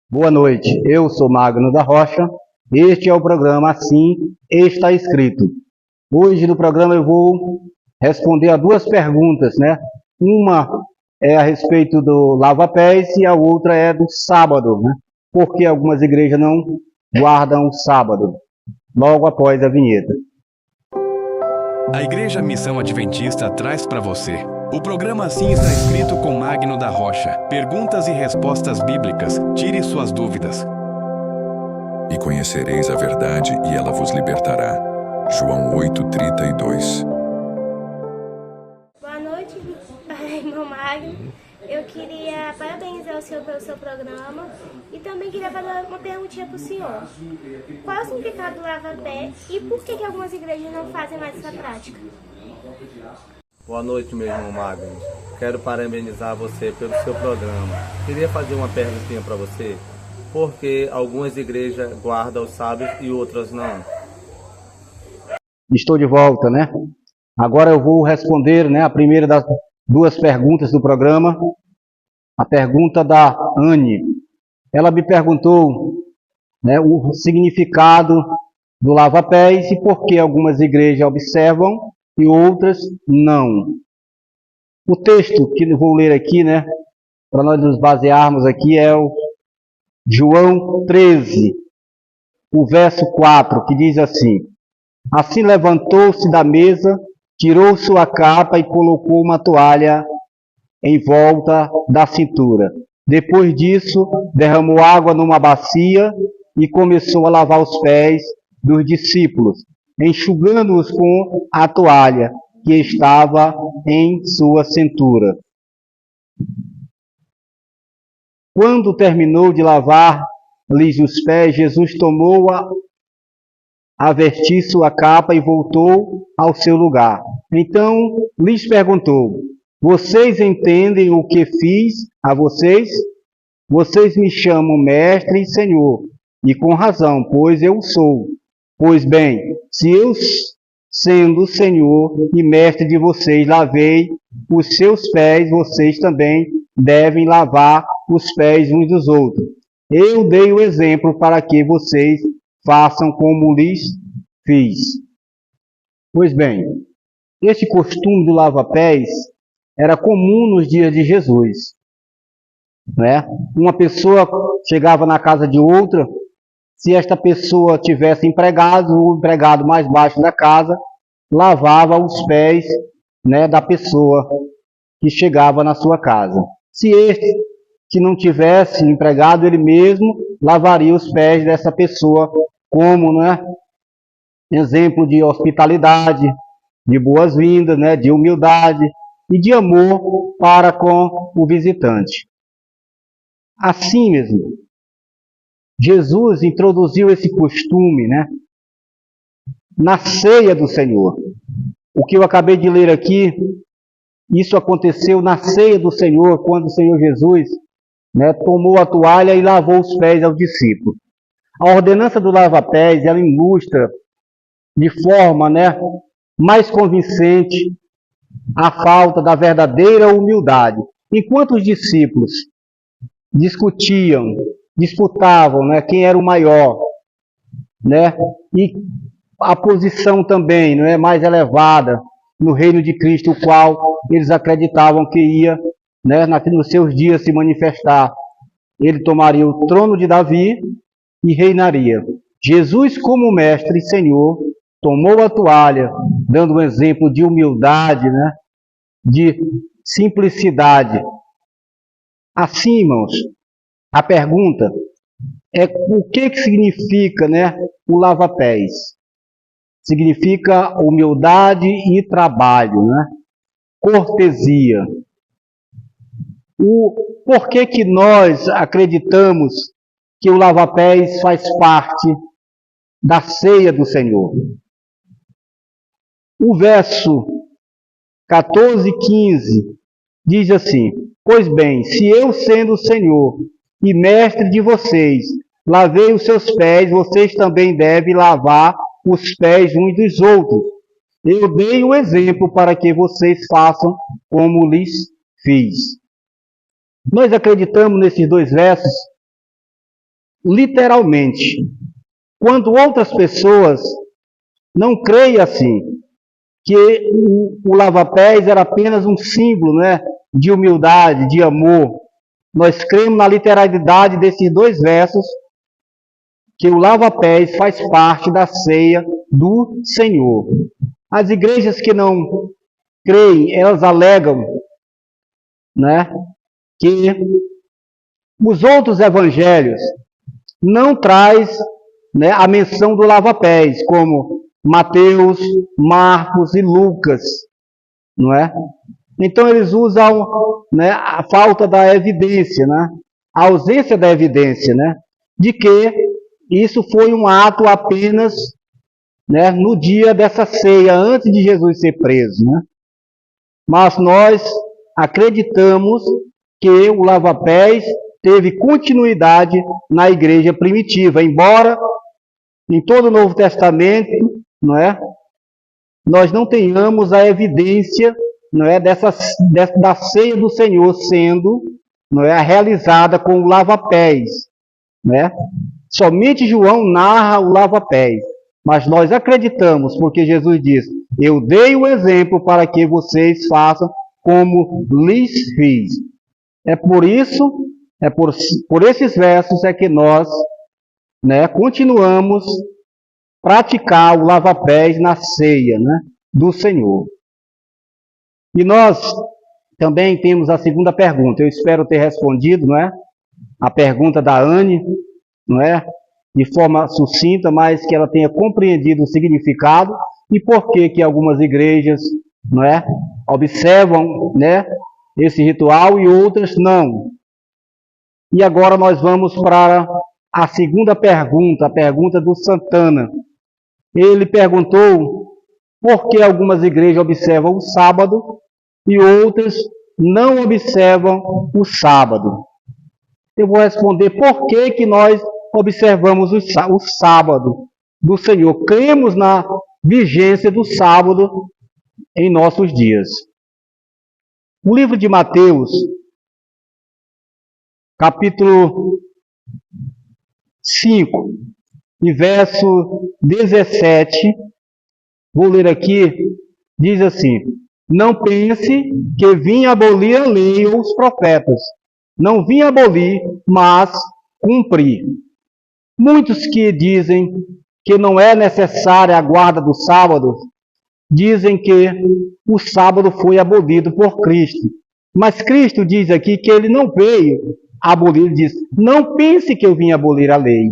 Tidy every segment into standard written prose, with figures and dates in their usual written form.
Boa noite, eu sou Magno da Rocha, este é o programa Assim Está Escrito. Hoje no programa eu vou responder a duas perguntas, né? Uma é a respeito do lava-pés e a outra é do sábado, né? Por que algumas igrejas não guardam o sábado? Logo após a vinheta. A Igreja Missão Adventista traz para você o programa Assim Está Escrito com Magno da Rocha. Perguntas e respostas bíblicas. Tire suas dúvidas. E conhecereis a verdade, e ela vos libertará. João 8:32. Boa noite, irmão Magno. Eu queria parabenizar o senhor pelo seu programa e também queria fazer uma perguntinha para o senhor. Qual é o significado do lava-pé e por que algumas igrejas não fazem mais essa prática? Boa noite, meu irmão Magno. Quero parabenizar você pelo seu programa. Queria fazer uma perguntinha para você. Por que algumas igrejas guardam os sábados e outras não? Estou de volta, né? Agora eu vou responder, né, a primeira das duas perguntas do programa. A pergunta da Anne. Ela me perguntou, né, o significado do lava-pés e por que algumas igrejas observam e outras não. O texto que eu vou ler aqui, né, para nós nos basearmos aqui, é o João 13, o verso 4, que diz assim: Assim levantou-se da mesa, tirou sua capa e colocou uma toalha em volta da cintura. Depois disso, derramou água numa bacia e começou a lavar os pés dos discípulos, enxugando-os com a toalha que estava em sua cintura. Quando terminou de lavar-lhes os pés, Jesus tomou a vestir sua capa e voltou ao seu lugar. Então lhes perguntou: Vocês entendem o que fiz a vocês? Vocês me chamam mestre e senhor, e com razão, pois eu sou. Pois bem, se eu, sendo senhor e mestre de vocês, lavei os seus pés, vocês também devem lavar os pés uns dos outros. Eu dei o exemplo para que vocês façam como lhes fiz. Pois bem, este costume do lava-pés era comum nos dias de Jesus, né? Uma pessoa chegava na casa de outra, se esta pessoa tivesse empregado, o empregado mais baixo da casa lavava os pés, né, da pessoa que chegava na sua casa. Se não tivesse empregado, ele mesmo lavaria os pés dessa pessoa, como, né, exemplo de hospitalidade, de boas-vindas, né, de humildade e de amor para com o visitante. Assim mesmo, Jesus introduziu esse costume, né, na ceia do Senhor. O que eu acabei de ler aqui, isso aconteceu na ceia do Senhor, quando o Senhor Jesus, né, tomou a toalha e lavou os pés aos discípulos. A ordenança do lava-pés, ela ilustra de forma, né, mais convincente a falta da verdadeira humildade. Enquanto os discípulos disputavam, né, quem era o maior, né, e a posição também, não é, mais elevada no reino de Cristo, o qual eles acreditavam que ia, né, nos seus dias se manifestar. Ele tomaria o trono de Davi e reinaria. Jesus, como mestre e Senhor, tomou a toalha, dando um exemplo de humildade, né, de simplicidade. Assim, irmãos, a pergunta é o que significa, né, o lava-pés? Significa humildade e trabalho, né? Cortesia. Por que nós acreditamos que o lava-pés faz parte da ceia do Senhor? O verso 14 e 15 diz assim: Pois bem, se eu, sendo o Senhor e mestre de vocês, lavei os seus pés, vocês também devem lavar os pés uns dos outros. Eu dei o exemplo para que vocês façam como lhes fiz. Nós acreditamos nesses dois versos literalmente, quando outras pessoas não creem assim, que o lava-pés era apenas um símbolo, né, de humildade, de amor. Nós cremos na literalidade desses dois versos, que o lava-pés faz parte da ceia do Senhor. As igrejas que não creem, elas alegam, né, que os outros evangelhos não traz, né, a menção do lava-pés, como Mateus, Marcos e Lucas, não é? Então eles usam, né, a falta da evidência, né, a ausência da evidência, né, de que isso foi um ato apenas, né, no dia dessa ceia, antes de Jesus ser preso, né? Mas nós acreditamos que o lava-pés teve continuidade na igreja primitiva, embora em todo o Novo Testamento, não é, nós não tenhamos a evidência, não é, da ceia do Senhor sendo, não é, realizada com o lava-pés, né? Somente João narra o lava-pés, mas nós acreditamos, porque Jesus diz: eu dei o exemplo para que vocês façam como lhes fiz. É por isso, por esses versos é que nós, né, continuamos praticar o lava-pés na ceia, né, do Senhor. E nós também temos a segunda pergunta. Eu espero ter respondido, não é, a pergunta da Anne, não é, de forma sucinta, mas que ela tenha compreendido o significado e por que algumas igrejas, não é, observam, né, esse ritual e outras não. E agora nós vamos para a segunda pergunta, a pergunta do Santana. Ele perguntou por que algumas igrejas observam o sábado e outras não observam o sábado. Eu vou responder por que nós observamos o sábado do Senhor. Cremos na vigência do sábado em nossos dias. O livro de Mateus, capítulo 5, e verso 17, vou ler aqui, diz assim: não pense que vim abolir a lei ou os profetas. Não vim abolir, mas cumprir. Muitos que dizem que não é necessária a guarda do sábado, dizem que o sábado foi abolido por Cristo. Mas Cristo diz aqui que ele não veio abolir, ele diz: não pense que eu vim abolir a lei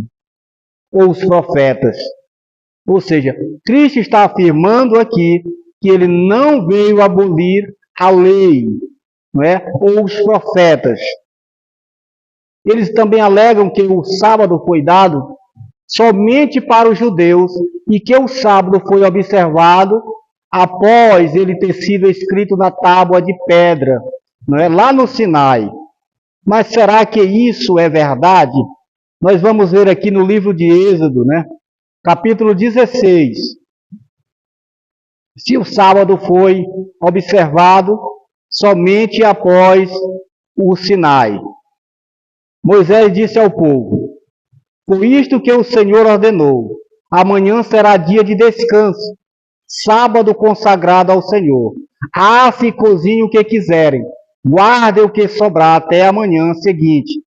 ou os profetas. Ou seja, Cristo está afirmando aqui que ele não veio abolir a lei, não é, ou os profetas. Eles também alegam que o sábado foi dado somente para os judeus e que o sábado foi observado após ele ter sido escrito na tábua de pedra, não é, lá no Sinai. Mas será que isso é verdade? Nós vamos ver aqui no livro de Êxodo, né, capítulo 16. Se o sábado foi observado somente após o Sinai. Moisés disse ao povo: por isto que o Senhor ordenou, amanhã será dia de descanso, sábado consagrado ao Senhor. Asse e cozinhe o que quiserem, guardem o que sobrar até a manhã seguinte.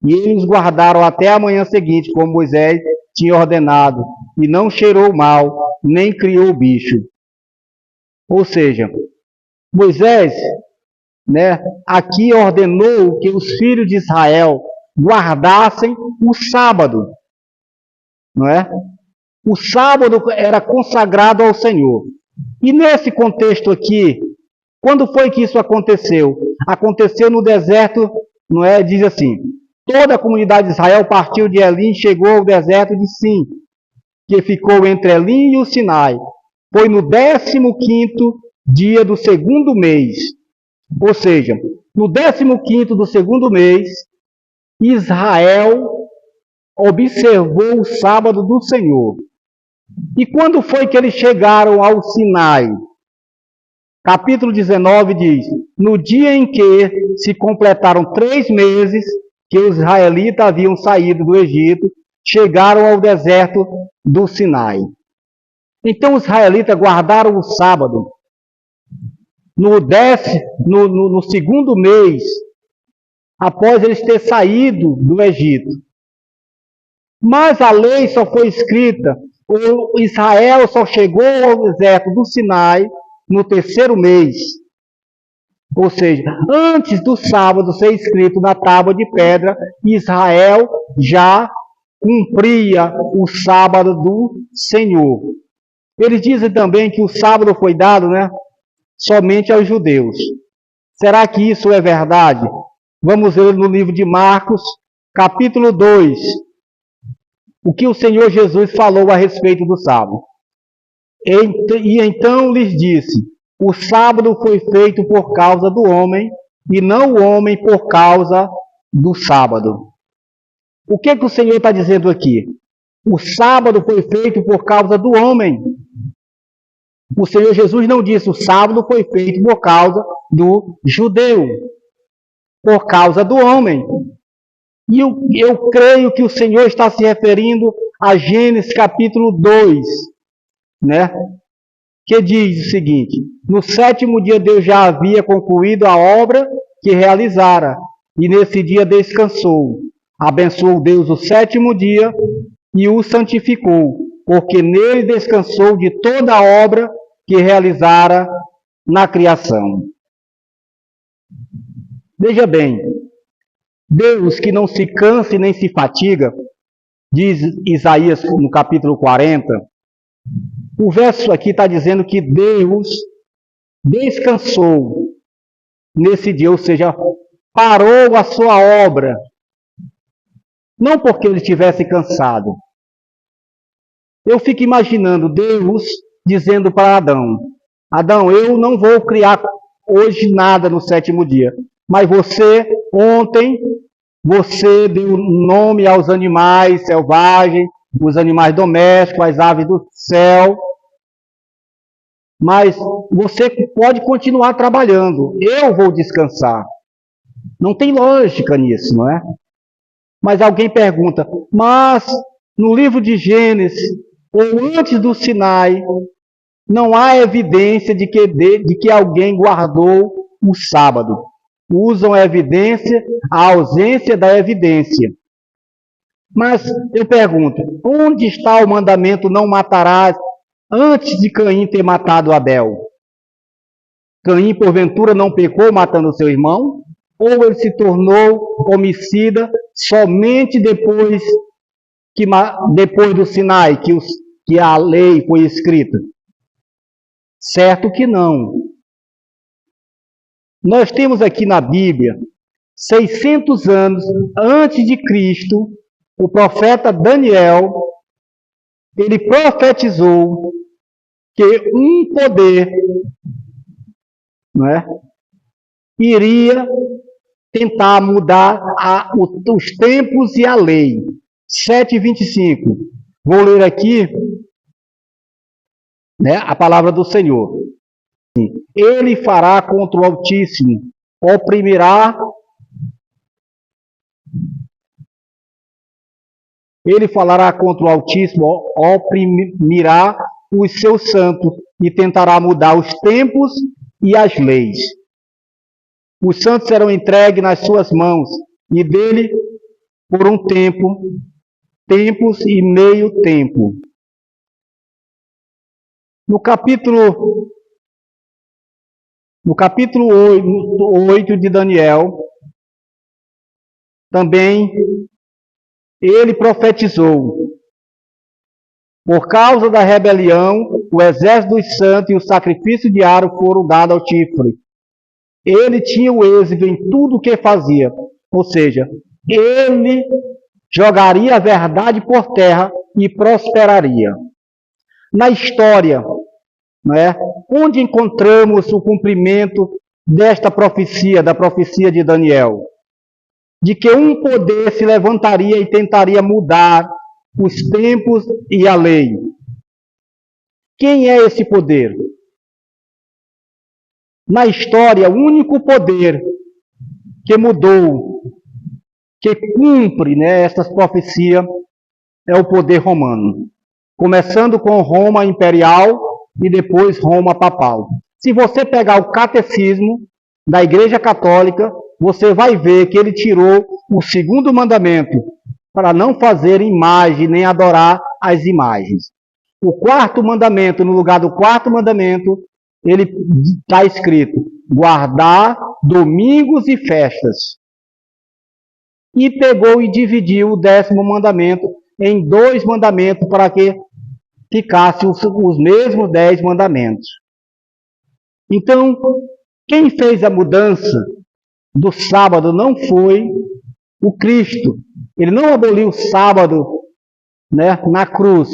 E eles guardaram até a manhã seguinte, como Moisés tinha ordenado, e não cheirou mal, nem criou bicho. Ou seja, Moisés, né, aqui ordenou que os filhos de Israel guardassem o sábado, não é? O sábado era consagrado ao Senhor. E nesse contexto aqui, quando foi que isso aconteceu? Aconteceu no deserto, não é? Diz assim: toda a comunidade de Israel partiu de Elim e chegou ao deserto de Sim, que ficou entre Elim e o Sinai. Foi no 15º dia do segundo mês. Ou seja, no 15º do segundo mês, Israel observou o sábado do Senhor. E quando foi que eles chegaram ao Sinai? Capítulo 19 diz: no dia em que se completaram 3 meses que os israelitas haviam saído do Egito, chegaram ao deserto do Sinai. Então os israelitas guardaram o sábado. No segundo mês, após eles terem saído do Egito. Mas a lei só foi escrita, o Israel só chegou ao deserto do Sinai no terceiro mês. Ou seja, antes do sábado ser escrito na tábua de pedra, Israel já cumpria o sábado do Senhor. Eles dizem também que o sábado foi dado, somente aos judeus. Será que isso é verdade? Vamos ver no livro de Marcos, capítulo 2, o que o Senhor Jesus falou a respeito do sábado. E então lhes disse: o sábado foi feito por causa do homem, e não o homem por causa do sábado. O que o Senhor está dizendo aqui? O sábado foi feito por causa do homem. O Senhor Jesus não disse: o sábado foi feito por causa do judeu, por causa do homem. E eu creio que o Senhor está se referindo a Gênesis capítulo 2, que diz o seguinte: no sétimo dia Deus já havia concluído a obra que realizara, e nesse dia descansou. Abençoou Deus o sétimo dia e o santificou, porque nele descansou de toda a obra que realizara na criação. Veja bem, Deus que não se cansa e nem se fatiga, diz Isaías no capítulo 40, o verso aqui está dizendo que Deus descansou nesse dia, ou seja, parou a sua obra, não porque ele estivesse cansado. Eu fico imaginando Deus dizendo para Adão: Adão, eu não vou criar hoje nada no sétimo dia, mas ontem, você deu nome aos animais selvagens, os animais domésticos, as aves do céu, mas você pode continuar trabalhando, eu vou descansar. Não tem lógica nisso, não é? Mas alguém pergunta: mas no livro de Gênesis, ou antes do Sinai, não há evidência de que alguém guardou o sábado. Usam a evidência, a ausência da evidência. Mas eu pergunto: onde está o mandamento não matarás antes de Caim ter matado Abel? Caim, porventura, não pecou matando seu irmão? Ou ele se tornou homicida somente depois do Sinai, que a lei foi escrita? Certo que não. Nós temos aqui na Bíblia, 600 anos antes de Cristo, o profeta Daniel, ele profetizou que um poder, iria tentar mudar os tempos e a lei. 7:25. Vou ler aqui a palavra do Senhor. Ele fará contra o Altíssimo, ele falará contra o Altíssimo, oprimirá os seus santos e tentará mudar os tempos e as leis. Os santos serão entregues nas suas mãos, e dele por um tempo, tempos e meio tempo. No capítulo 8 de Daniel, também ele profetizou: por causa da rebelião, o exército dos santos e o sacrifício diário foram dados ao chifre. Ele tinha o êxito em tudo o que fazia, ou seja, ele jogaria a verdade por terra e prosperaria. Na história, onde encontramos o cumprimento desta profecia, da profecia de Daniel, de que um poder se levantaria e tentaria mudar os tempos e a lei. Quem é esse poder? Na história, o único poder que que cumpre, né, essas profecias é o poder romano. Começando com Roma imperial e depois Roma papal. Se você pegar o catecismo da Igreja Católica, você vai ver que ele tirou o segundo mandamento, para não fazer imagem nem adorar as imagens. O quarto mandamento, no lugar do quarto mandamento, ele está escrito: guardar domingos e festas. E pegou e dividiu o 10º mandamento em 2 mandamentos para que ficassem os mesmos 10 mandamentos. Então, quem fez a mudança do sábado não foi o Cristo. Ele não aboliu o sábado, né, na cruz.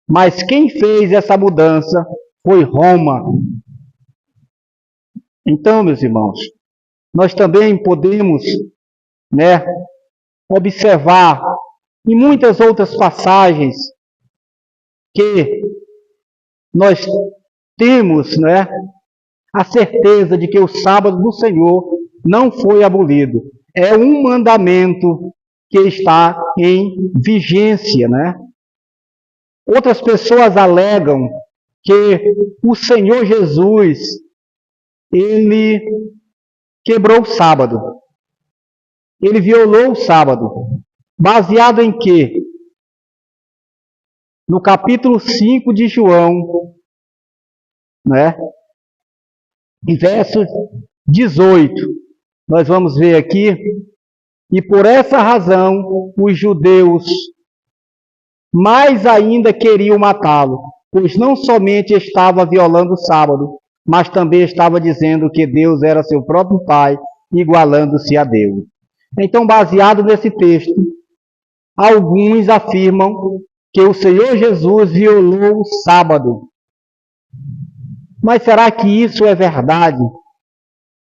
Mas quem fez essa mudança foi Roma. Então, meus irmãos, nós também podemos, né, observar em muitas outras passagens que nós temos, né, a certeza de que o sábado do Senhor não foi abolido. É um mandamento que está em vigência, né? Outras pessoas alegam que o Senhor Jesus, ele quebrou o sábado. Ele violou o sábado. Baseado em quê? No capítulo 5 de João, né? Em verso 18, nós vamos ver aqui: e por essa razão os judeus mais ainda queriam matá-lo, pois não somente estava violando o sábado, mas também estava dizendo que Deus era seu próprio Pai, igualando-se a Deus. Então, baseado nesse texto, alguns afirmam que o Senhor Jesus violou o sábado. Mas será que isso é verdade?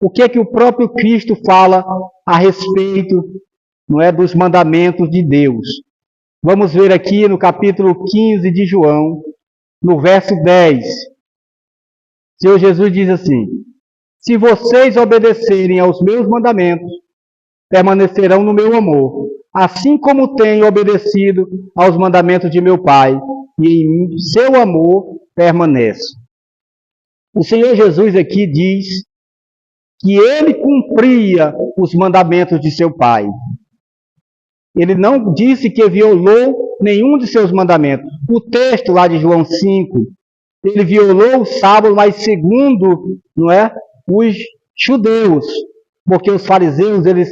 O que é que o próprio Cristo fala a respeito, não é, dos mandamentos de Deus? Vamos ver aqui no capítulo 15 de João, no verso 10. O Senhor Jesus diz assim: se vocês obedecerem aos meus mandamentos, permanecerão no meu amor, assim como tenho obedecido aos mandamentos de meu Pai, e em seu amor permaneço. O Senhor Jesus aqui diz que ele cumpria os mandamentos de seu Pai. Ele não disse que violou nenhum de seus mandamentos. O texto lá de João 5, ele violou o sábado, mas segundo, não é, os judeus, porque os fariseus, eles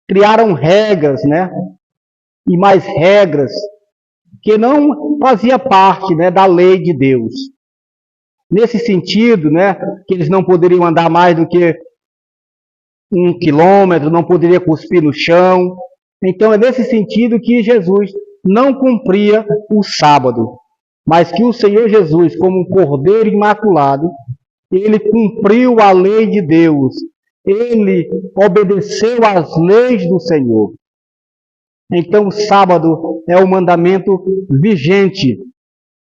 criaram regras, né, e mais regras que não fazia parte, né, da lei de Deus. Nesse sentido, né, que eles não poderiam andar mais do que 1 quilômetro, não poderia cuspir no chão. Então é nesse sentido que Jesus não cumpria o sábado, mas que o Senhor Jesus, como um cordeiro imaculado, ele cumpriu a lei de Deus, ele obedeceu às leis do Senhor. Então o sábado é o mandamento vigente.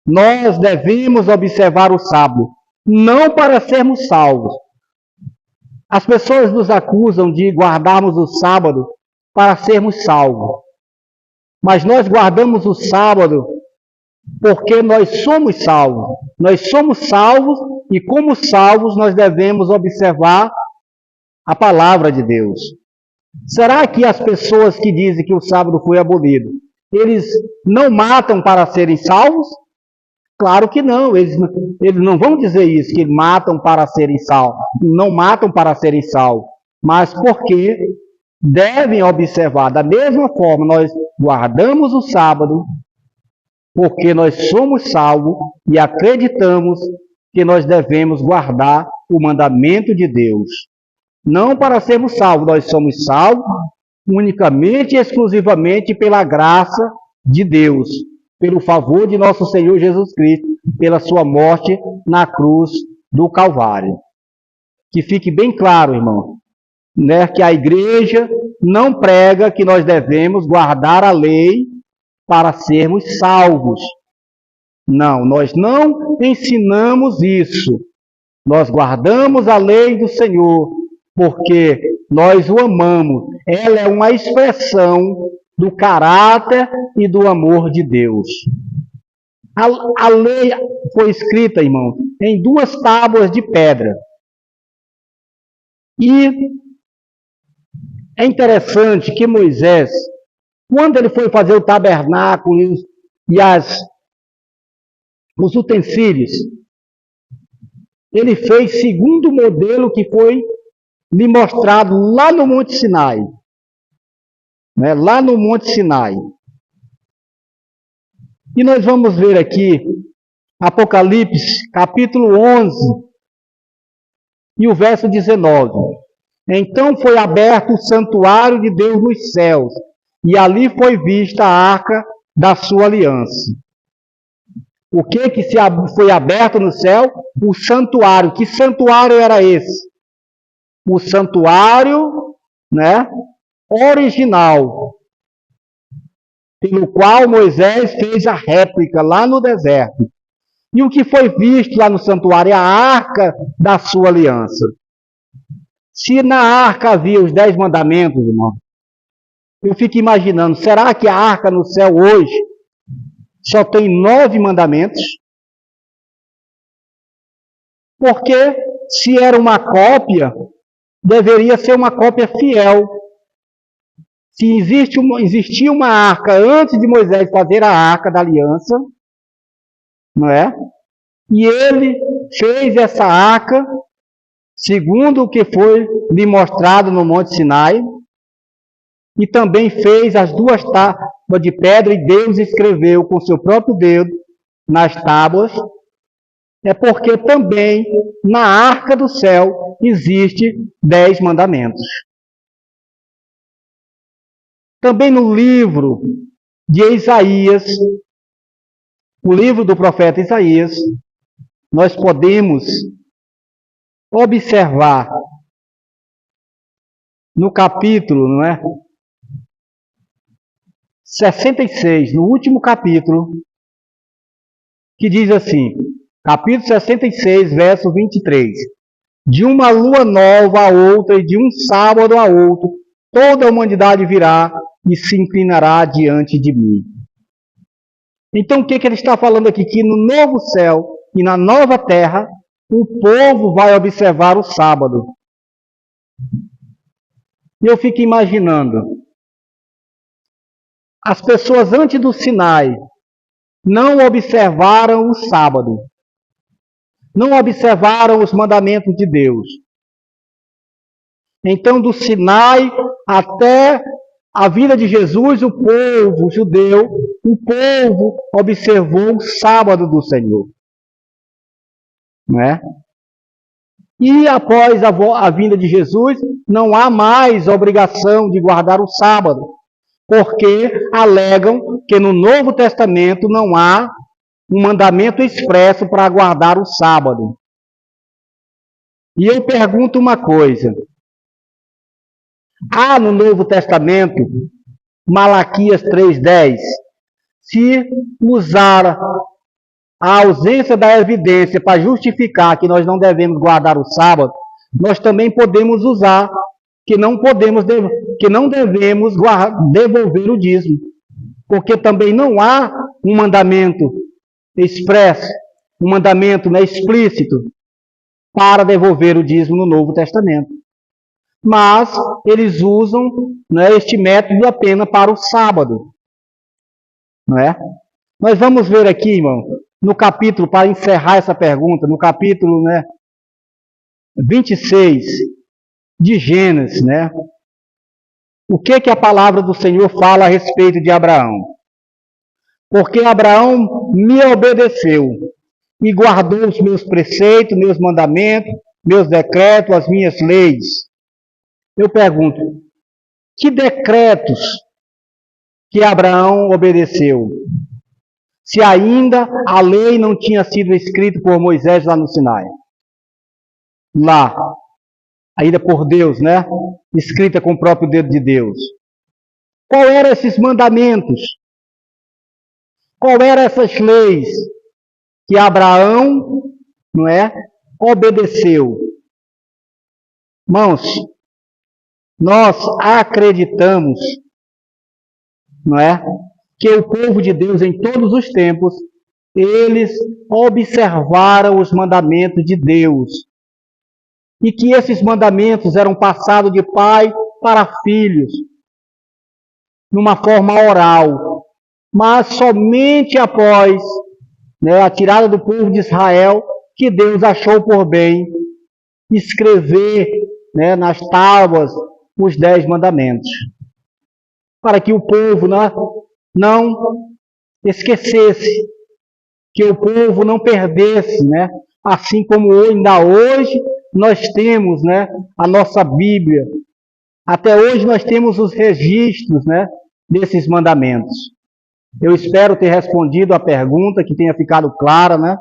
Nós devemos observar o sábado, não para sermos salvos. As pessoas nos acusam de guardarmos o sábado para sermos salvos. Mas nós guardamos o sábado porque nós somos salvos. Nós somos salvos e, como salvos, nós devemos observar a palavra de Deus. Será que as pessoas que dizem que o sábado foi abolido, eles não matam para serem salvos? Claro que não, eles não vão dizer isso, que matam para serem salvos. Não matam para serem salvos, mas porque devem observar. Da mesma forma, nós guardamos o sábado, porque nós somos salvos e acreditamos que nós devemos guardar o mandamento de Deus. Não para sermos salvos, nós somos salvos unicamente e exclusivamente pela graça de Deus, pelo favor de nosso Senhor Jesus Cristo, pela sua morte na cruz do Calvário. Que fique bem claro, irmão, né, que a igreja não prega que nós devemos guardar a lei para sermos salvos. Não, nós não ensinamos isso. Nós guardamos a lei do Senhor porque nós o amamos. Ela é uma expressão do caráter e do amor de Deus. A lei foi escrita, irmãos, em 2 tábuas de pedra. E é interessante que Moisés, quando ele foi fazer o tabernáculo e os utensílios, ele fez segundo o modelo que foi lhe mostrado lá no Monte Sinai. Né? Lá no Monte Sinai. E nós vamos ver aqui, Apocalipse, capítulo 11, e o verso 19. Então foi aberto o santuário de Deus nos céus, e ali foi vista a arca da sua aliança. O que foi aberto no céu? O santuário. Que santuário era esse? O santuário, né, original, pelo qual Moisés fez a réplica lá no deserto. E o que foi visto lá no santuário é a arca da sua aliança. Se na arca havia os 10 mandamentos, irmão, eu fico imaginando, será que a arca no céu hoje só tem 9 mandamentos? Porque se era uma cópia, deveria ser uma cópia fiel. Se existia uma arca antes de Moisés fazer a arca da aliança, não é? E ele fez essa arca segundo o que foi lhe mostrado no Monte Sinai, e também fez as 2 tábuas de pedra, e Deus escreveu com seu próprio dedo nas tábuas. É porque também na arca do céu existe 10 mandamentos. Também no livro de Isaías, o livro do profeta Isaías, nós podemos observar no capítulo, não é? 66, no último capítulo, que diz assim, capítulo 66, verso 23. De uma lua nova a outra e de um sábado a outro, toda a humanidade virá e se inclinará diante de mim. Então, o que ele está falando aqui? Que no novo céu e na nova terra, o povo vai observar o sábado. E eu fico imaginando, as pessoas antes do Sinai não observaram o sábado, não observaram os mandamentos de Deus. Então, do Sinai até a vinda de Jesus, o povo judeu, o povo observou o sábado do Senhor. Não é? E após a vinda de Jesus, não há mais obrigação de guardar o sábado, porque alegam que no Novo Testamento não há um mandamento expresso para guardar o sábado. E eu pergunto uma coisa. Há no Novo Testamento, Malaquias 3,10, se usar a ausência da evidência para justificar que nós não devemos guardar o sábado, nós também podemos usar que não devemos devolver o dízimo, porque também não há um mandamento expresso, um mandamento explícito para devolver o dízimo no Novo Testamento. Mas eles usam este método apenas para o sábado. Não é? Nós vamos ver aqui, irmão, no capítulo, para encerrar essa pergunta, no capítulo 26 de Gênesis, o que a palavra do Senhor fala a respeito de Abraão? Porque Abraão me obedeceu e guardou os meus preceitos, meus mandamentos, meus decretos, as minhas leis. Eu pergunto, que decretos que Abraão obedeceu? Se ainda a lei não tinha sido escrita por Moisés lá no Sinai. Lá, ainda por Deus, escrita com o próprio dedo de Deus. Qual eram esses mandamentos? Qual eram essas leis que Abraão, obedeceu? Irmãos, Nós acreditamos, não é, que o povo de Deus em todos os tempos, eles observaram os mandamentos de Deus. E que esses mandamentos eram passados de pai para filhos, numa forma oral. Mas somente após, né, a tirada do povo de Israel, que Deus achou por bem escrever, né, nas tábuas os 10 mandamentos. Para que o povo não esquecesse, que o povo não perdesse, né? Assim como ainda hoje nós temos, né, a nossa Bíblia. Até hoje nós temos os registros, né, desses mandamentos. Eu espero ter respondido a pergunta, que tenha ficado clara, né,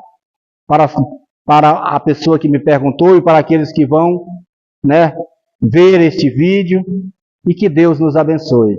para a pessoa que me perguntou e para aqueles que vão, né, ver este vídeo, e que Deus nos abençoe.